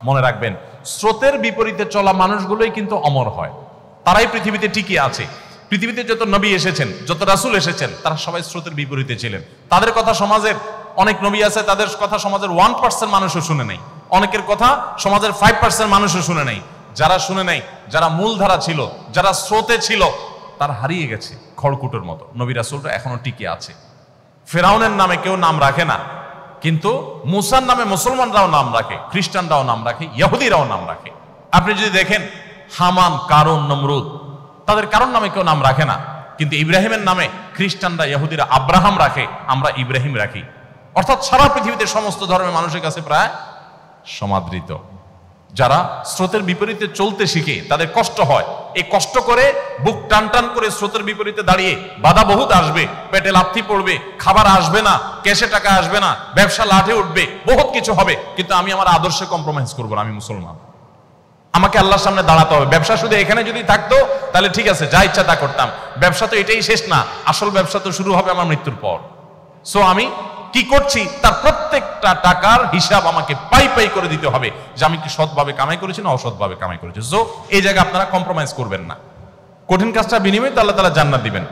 মনে রাখবেন, স্রোতের বিপরীতে চলা মানুষগুলোই কিন্তু অমর হয়, তারাই পৃথিবীতে টিকে আছে। পৃথিবীতে যত নবী এসেছেন, যত রাসূল এসেছেন, তারা সবাই স্রোতের বিপরীতে ছিলেন। তাদের কথা সমাজের অনেক নবী আছে, তাদের কথা সমাজের 1% মানুষও শুনে নাই, অনেকের কথা সমাজের 5% মানুষও শুনে নাই। যারা শুনে নাই, যারা মূলধারা ছিল, যারা স্রোতে ছিল, তারা হারিয়ে গেছে খড়কুটোর মতো। নবী রাসূলরা এখনো টিকে আছে। ফেরাউনের নামে কেউ নাম রাখে না, কিন্তু মুসার নামে মুসলমানরাও নাম রাখে, খ্রিস্টানরাও নাম রাখে, ইহুদিরাও নাম রাখে। আপনি যদি দেখেন হামান, কারুন, নমরুদ, তাদের কারোর নামে কেউ নাম রাখে না, কিন্তু ইব্রাহিমের নামে খ্রিস্টানরা, ইহুদিরা আব্রাহাম রাখে, আমরা ইব্রাহিম রাখি। অর্থাৎ সারা পৃথিবীতে সমস্ত ধর্মের মানুষের কাছে প্রায় সমাদৃত। যারা স্রোতের বিপরীতে চলতে শিখে তাদের কষ্ট হয়, এই কষ্ট করে বুক টান টান করে স্রোতের বিপরীতে দাঁড়িয়ে বাধা বহুত আসবে, পেটে লাথি পড়বে, খাবার আসবে না, ক্যাশে টাকা আসবে না, ব্যবসা লাঠে উঠবে, বহুত কিছু হবে, কিন্তু আমি আমার আদর্শে কম্প্রোমাইজ করবো না। আমি মুসলমান, আমাকে আল্লাহর সামনে দাঁড়াতে হবে। ব্যবসা শুধু এখানে যদি থাকতো তাহলে ঠিক আছে, যা ইচ্ছা তা করতাম। ব্যবসা তো এটাই শেষ না, আসল ব্যবসা তো শুরু হবে আমার মৃত্যুর পর। সো আমি কি করছি তার প্রত্যেকটা টাকার হিসাব আমাকে পাই পাই করে দিতে হবে, যে আমি কি সৎভাবে কামাই করেছি না অসৎভাবে কামাই করেছি। সো এই জায়গায় আপনারা কম্প্রোমাইজ করবেন না। কঠিন কাজটা বিনিময়ে আল্লাহ তাআলা জান্নাত দিবেন।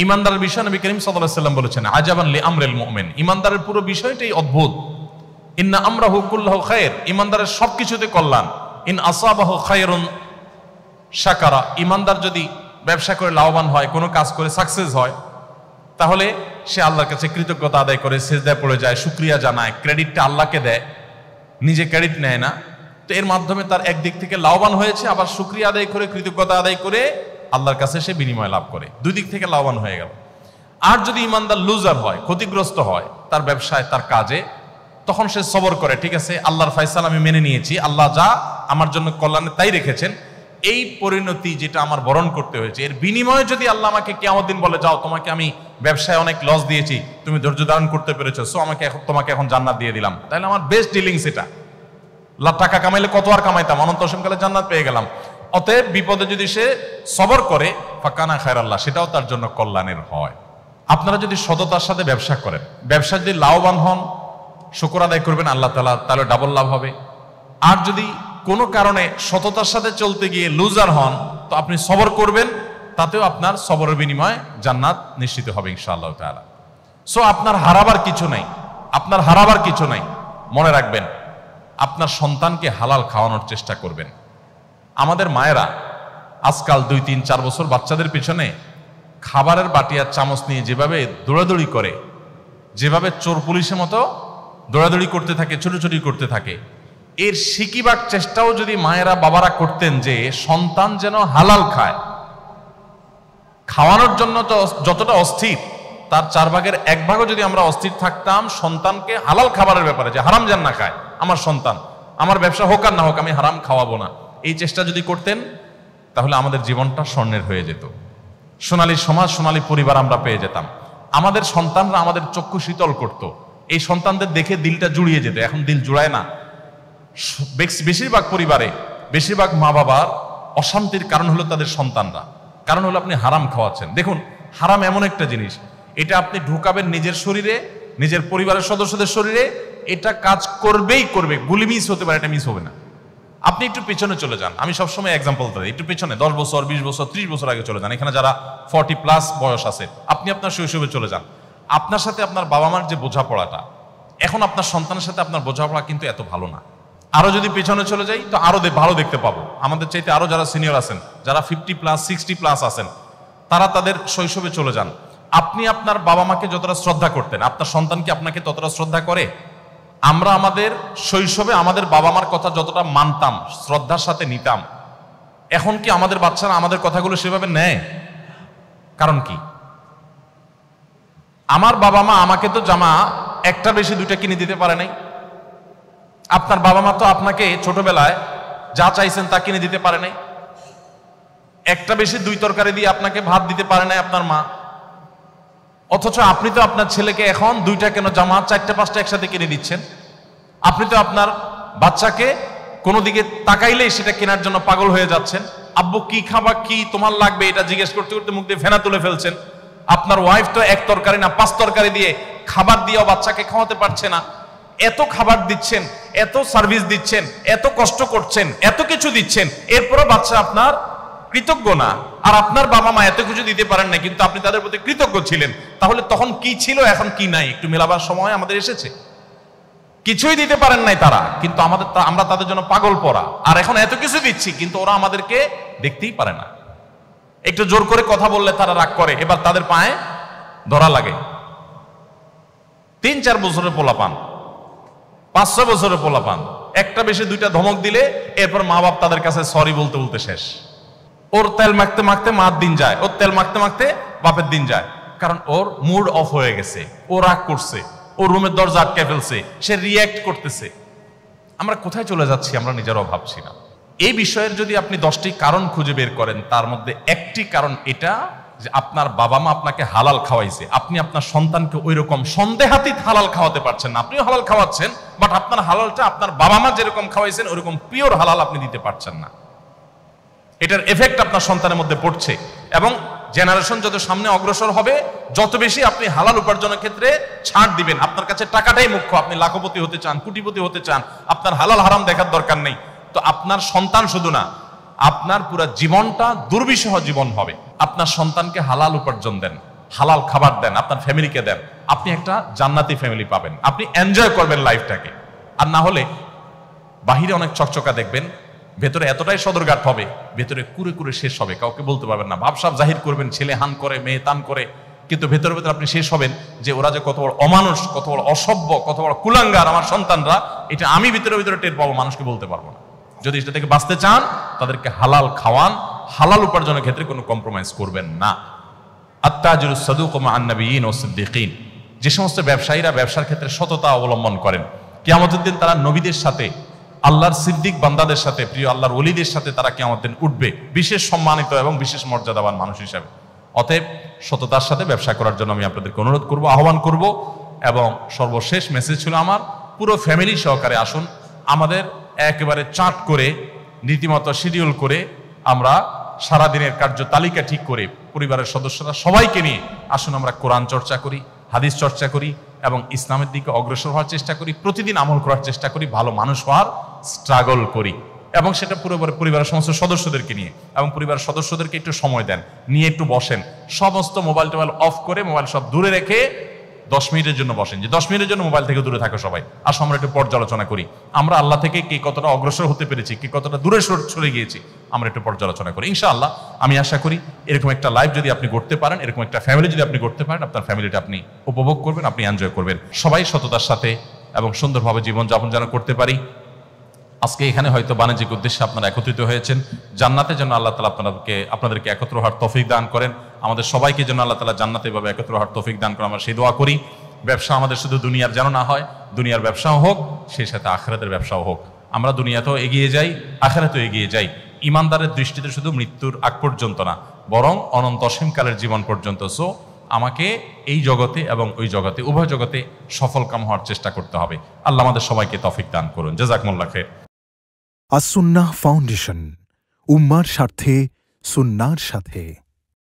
ইমানদারের বিষয় নবী করিম সাল্লাল্লাহু আলাইহি ওয়াসাল্লাম বলেছেন, আজাবান লি আমরিল মুমিন, ইমানদারের পুরো বিষয়টাই অদ্ভুত। ইন্না আমরাহু কুল্লুহু খায়র, ইমানদারের সবকিছুতে কল্যাণ। ইন আসাবাহু খায়রুন শাকারা, ইমানদার যদি ব্যবসা করে লাভবান হয়, কোনো কাজ করে সাকসেস হয়, তাহলে সে আল্লাহর কাছে কৃতজ্ঞতা আদায় করে সিজদায় পড়ে যায়, শুকরিয়া জানায়, ক্রেডিটটা আল্লাহকে দেয়, নিজে ক্রেডিট নেয় না। তো এর মাধ্যমে তার একদিক থেকে লাভবান হয়েছে, আবার শুকরিয়া আদায় করে, কৃতজ্ঞতা আদায় করে আল্লাহর কাছে সে বিনিময় লাভ করে, দুই দিক থেকে লাভবান হয়ে গেল। আর যদি ইমানদার লুজার হয়, ক্ষতিগ্রস্ত হয় তার ব্যবসায়, তার কাজে, তখন সে সবর করে, ঠিক আছে আল্লাহর ফয়সালা আমি মেনে নিয়েছি, আল্লাহ যা আমার জন্য কল্যাণে তাই রেখেছেন, এই পরিণতি যেটা আমার বরণ করতে হয়েছে, এর বিনিময়ে যদি আল্লাহ আমাকে কিয়ামত দিন বলে, যাও তোমাকে আমি ব্যবসায় অনেক লস দিয়েছি, তুমি ধৈর্য ধারণ করতে পেরেছো, সো তোমাকে এখন জান্নাত দিয়ে দিলাম, তাহলে আমার বেস্ট ডিলিংস এটা। টাকা কামাইলে কত আর কামাইতাম, অনন্ত অসীমকালে জান্নাত পেয়ে গেলাম। অতএব বিপদে যদি সে সবর করে, ফাকানা খায়রাল্লাহ, সেটাও তার জন্য কল্যাণের হয়। আপনারা যদি সততার সাথে ব্যবসা করেন, ব্যবসা যদি লাভবান হন, শুকর আদায় করবেন আল্লাহ তাআলা, তাহলে ডাবল লাভ হবে। আর যদি কোনো কারণে সততার সাথে চলতে গিয়ে লুজার হন, তো আপনি সবর করবেন, তাতেও আপনার সবরের বিনিময়ে জান্নাত নিশ্চিত হবে ইনশাআল্লাহ তাআলা। সো আপনার হারাবার কিছু নাই, আপনার হারাবার কিছু নাই। মনে রাখবেন, আপনার সন্তানকে হালাল খাওয়ানোর চেষ্টা করবেন। আমাদের মায়েরা আজকাল 2, 3, 4 বছর বাচ্চাদের পিছনে খাবারের বাটি আর চামচ নিয়ে যেভাবে দৌড়াদৌড়ি করে, যেভাবে চোর পুলিশের মতো দৌড়াদৌড়ি করতে থাকে, ছুটোছুটি করতে থাকে, এর শিকিবার চেষ্টাও যদি মায়েরা বাবারা করতেন, যে সন্তান যেন হালাল খায়, খাওয়ানোর জন্য যতটা অস্থির, তার 4 ভাগের 1 ভাগও যদি আমরা অস্থির থাকতাম সন্তানকে হালাল খাবারের ব্যাপারে, যে হারাম যেন না খায় আমার সন্তান, আমার ব্যবসা হোক আর না হোক আমি হারাম খাওয়াবো না, এই চেষ্টা যদি করতেন, তাহলে আমাদের জীবনটা স্বর্ণের হয়ে যেত। সোনালী সমাজ, সোনালী পরিবার আমরা পেয়ে যেতাম। আমাদের সন্তানরা আমাদের চক্ষু শীতল করত, এই সন্তানদের দেখে দিলটা জুড়িয়ে যেত। এখন দিল জুড়ায় না। বেশিরভাগ পরিবারে, বেশিরভাগ মা বাবার অশান্তির কারণ হলো তাদের সন্তানরা, কারণ হলো আপনি হারাম খাওয়াচ্ছেন। দেখুন, হারাম এমন একটা জিনিস, এটা আপনি ঢুকাবেন নিজের শরীরে, নিজের পরিবারের সদস্যদের শরীরে, এটা কাজ করবেই করবে। গুলি মিস হতে পারে, এটা মিস হবে না। আপনি একটু পিছনে চলে যান, আমি সবসময় এক্সাম্পল দিই, একটু পিছনে 10 বছর, 20 বছর, 30 বছর আগে চলে যান। এখানে যারা 40+ বয়স আছে, আপনি আপনার শৈশবে চলে যান। আপনার সাথে আপনার বাবা মার যে বোঝাপড়াটা, এখন আপনার সন্তানের সাথে আপনার বোঝাপড়া কিন্তু এত ভালো না। আরো যদি পিছনে চলে যাই তো আরো ভালো দেখতে পাবো। আমাদের চাইতে আরো যারা সিনিয়র আছেন, যারা 50+, 60+ আছেন, তারা তাদের শৈশবে চলে যান। আপনি আপনার বাবা মাকে যতটা শ্রদ্ধা করতেন, আপনার সন্তান কি আপনাকে ততটা শ্রদ্ধা করে? আমরা আমাদের শৈশবে আমাদের বাবা মার কথা যতটা মানতাম, শ্রদ্ধার সাথে নিতাম, এখন কি আমাদের বাচ্চারা আমাদের কথাগুলো সেভাবে নেয়? কারণ কি? আমার বাবা মা আমাকে তো জামা একটা বেশি 2টা কিনে দিতে পারে নাই। আপনার বাবা মা তো আপনাকে ছোটবেলায় যা চাইছেন তা কিনে দিতে পারে নাই। একটা বেশি 2 তরকারি দিয়ে আপনাকে ভাত দিতে পারে নাই আপনার মা। অথচ আপনি তো আপনার ছেলেকে এখন 2টা কেন জামা, 4টা 5টা একসাথে কিনে দিচ্ছেন। আপনি তো আপনার বাচ্চাকে কোনো দিকে তাকাইলেই সেটা কেনার জন্য পাগল হয়ে যাচ্ছেন। আব্বু কি খাবা, কি তোমার লাগবে, এটা জিজ্ঞেস করতে করতে মুখ দিয়ে ফেনা তুলে ফেলছেন। আপনার ওয়াইফ তো 1 তরকারি না 5 তরকারি দিয়ে খাবার দিয়েও বাচ্চাকে খাওয়াতে পারছে না। এত খাবার দিচ্ছেন, এত সার্ভিস দিচ্ছেন, এত কষ্ট করছেন, এত কিছু দিচ্ছেন, এরপরও বাচ্চা আপনার কৃতজ্ঞ না, আর আপনার বাবা মা এত কিছু দিতে পারেন না কিন্তু আপনি তাদের প্রতি কৃতজ্ঞ ছিলেন, তাহলে তখন কি ছিল এখন কি নাই একটু মেলাবার সময় আমাদের এসেছে। কিছুই দিতে পারেন নাই তারা, কিন্তু আমরা তাদের জন্য পাগল পড়া, আর এখন এত কিছু দিচ্ছি কিন্তু ওরা আমাদেরকে দেখতেই পারে না। একটু জোর করে কথা বললে তারা রাগ করে, এবার তাদের পায়ে ধরা লাগে। 3-4 বছরের পোলাপান, 5-6 বছরের পোলাপান, একটা বেশি দুইটা ধমক দিলে এরপর মা বাপ তাদের কাছে সরি বলতে বলতে শেষ। ওর তেল মাখতে মাখতে মার দিন যায়, ওর তেল মাখতে মাখতে বাপের দিন যায়, কারণ ওর মুড অফ হয়ে গেছে, ও রাগ করছে, ও রুমের দরজা আটকে ফেলছে, সে রিয়্যাক্ট করতেছে। আমরা কোথায় চলে যাচ্ছি আমরা নিজেরাও ভাবছি না। এই বিষয়ের যদি আপনি 10টি কারণ খুঁজে বের করেন, তার মধ্যে একটি কারণ এটা যে আপনার বাবা মা আপনাকে হালাল খাওয়াইছে, আপনি আপনার সন্তানকে ওই রকম সন্দেহাতীত হালাল খাওয়াতে পারছেন না। আপনিও হালাল খাওয়াচ্ছেন, বাট আপনার হালালটা আপনার বাবা মা যেরকম খাওয়াইছেন ওরকম পিওর হালাল আপনি দিতে পারছেন না। এটার এফেক্ট আপনার সন্তানের মধ্যে পড়ছে, এবং জেনারেশন যত সামনে অগ্রসর হবে যত বেশি আপনি হালাল উপার্জনের ক্ষেত্রে ছাড় দিবেন। আপনার কাছে টাকাটাই মুখ্য, আপনি লাখপতি হতে চান, কোটিপতি হতে চান, আপনার হালাল হারাম দেখার দরকার নেই। তো আপনার সন্তান শুধু না, আপনার পুরো জীবনটা দুর্বিষহ জীবন হবে। আপনার সন্তানকে হালাল উপার্জন দেন, হালাল খাবার দেন, আপনার ফ্যামিলিকে দেন, আপনি একটা জান্নাতি ফ্যামিলি পাবেন, আপনি এনজয় করবেন লাইফটাকে। আর না হলে বাহিরে অনেক চকচকা দেখবেন, ভেতরে এতটাই সদরঘাট হবে, ভেতরে কুরে কুরে শেষ হবে, কাউকে বলতে পারবেন না। ভাবসাব জাহির করবেন, ছেলে হান করে মেয়ে তান করে, কিন্তু ভেতরে ভেতরে আপনি শেষ হবেন যে ওরা যে কত বড় অমানুষ, কত বড় অসভ্য, কত বড় কুলাঙ্গার আমার সন্তানরা, এটা আমি ভিতরে ভিতরে টের পাবো, মানুষকে বলতে পারবো না। যদি এটা থেকে বাঁচতে চান তাদেরকে হালাল খাওয়ান, হালাল উপার্জনের ক্ষেত্রে কোনো কম্প্রোমাইজ করবেন না। আত-তাজিরুস সাদুক মা'আন নাবিয়্যিন ওয়াস সিদ্দীকিন, যে সমস্ত ব্যবসায়ীরা ব্যবসার ক্ষেত্রে সততা অবলম্বন করেন, কিয়ামতের দিন তারা নবীদের সাথে, আল্লাহর সিদ্দিক বান্দাদের সাথে, প্রিয় আল্লাহর ওলিদের সাথে তারা কিয়ামতের দিন উঠবে বিশেষ সম্মানিত এবং বিশেষ মর্যাদাবান মানুষ হিসাবে। অতএব সততার সাথে ব্যবসা করার জন্য আমি আপনাদেরকে অনুরোধ করব, আহ্বান করব। এবং সর্বশেষ মেসেজ ছিল আমার, পুরো ফ্যামিলি সহকারে আসুন, আমাদের একেবারে চার্ট করে রীতিমতো শিডিউল করে আমরা সারাদিনের কার্য তালিকা ঠিক করে পরিবারের সদস্যরা সবাইকে নিয়ে আসুন আমরা কোরআন চর্চা করি, হাদিস চর্চা করি এবং ইসলামের দিকে অগ্রসর হওয়ার চেষ্টা করি, প্রতিদিন আমল করার চেষ্টা করি, ভালো মানুষ হওয়ার স্ট্রাগল করি, এবং সেটা পুরো পরিবারের সমস্ত সদস্যদেরকে নিয়ে, এবং পরিবারের সদস্যদেরকে একটু সময় দেন, নিয়ে একটু বসেন, সমস্ত মোবাইল টোবাইল অফ করে, মোবাইল সব দূরে রেখে 10 মিনিটের জন্য বসেন, যে 10 মিনিটের জন্য মোবাইল থেকে দূরে থাকো সবাই। আসো আমরা একটু পর্যালোচনা করি, আমরা আল্লাহ থেকে কে কতটা অগ্রসর হতে পেরেছি, কে কতটা দূরে সরে গিয়েছি, আমরা একটু পর্যালোচনা করি। ইনশাআল্লাহ আমি আশা করি এরকম একটা লাইফ যদি আপনি করতে পারেন, এরকম একটা ফ্যামিলি যদি আপনি করতে পারেন, আপনার ফ্যামিলিটা আপনি উপভোগ করবেন, আপনি এনজয় করবেন। সবাই সততার সাথে এবং সুন্দরভাবে জীবনযাপন যেন করতে পারি। আজকে এখানে হয়তো বাণিজ্যিক উদ্দেশ্যে আপনারা একত্রিত হয়েছেন, জান্নাতে যেন আল্লাহ তাআলা আপনাদেরকে একত্র হওয়ার তৌফিক দান করেন, আমাদের সবাইকে যেন আল্লাহ তাআলা জান্নাতে এভাবে একত্র হওয়ার তৌফিক দান করেন, আমরা সেই দোয়া করি। ব্যবসা আমাদের শুধু দুনিয়ার যেন না হয়, দুনিয়ার ব্যবসাও হোক, সেই সাথে আখিরাতের ব্যবসাও হোক। আমরা দুনিয়াতেও এগিয়ে যাই, আখিরাতেও এগিয়ে যাই, ইমানদারের দৃষ্টিতে শুধু মৃত্যুর আগ পর্যন্ত না, বরং অনন্ত অসীমকালের জীবন পর্যন্ত। সো আমাকে এই জগতে এবং ওই জগতে, উভয় জগতে সফল কাম হওয়ার চেষ্টা করতে হবে। আল্লাহ আমাদের সবাইকে তৌফিক দান করুন। জাযাকুমুল্লাহ খাইর। আস-সুন্নাহ ফাউন্ডেশন, উম্মার স্বার্থে সুন্নাহর সাথে।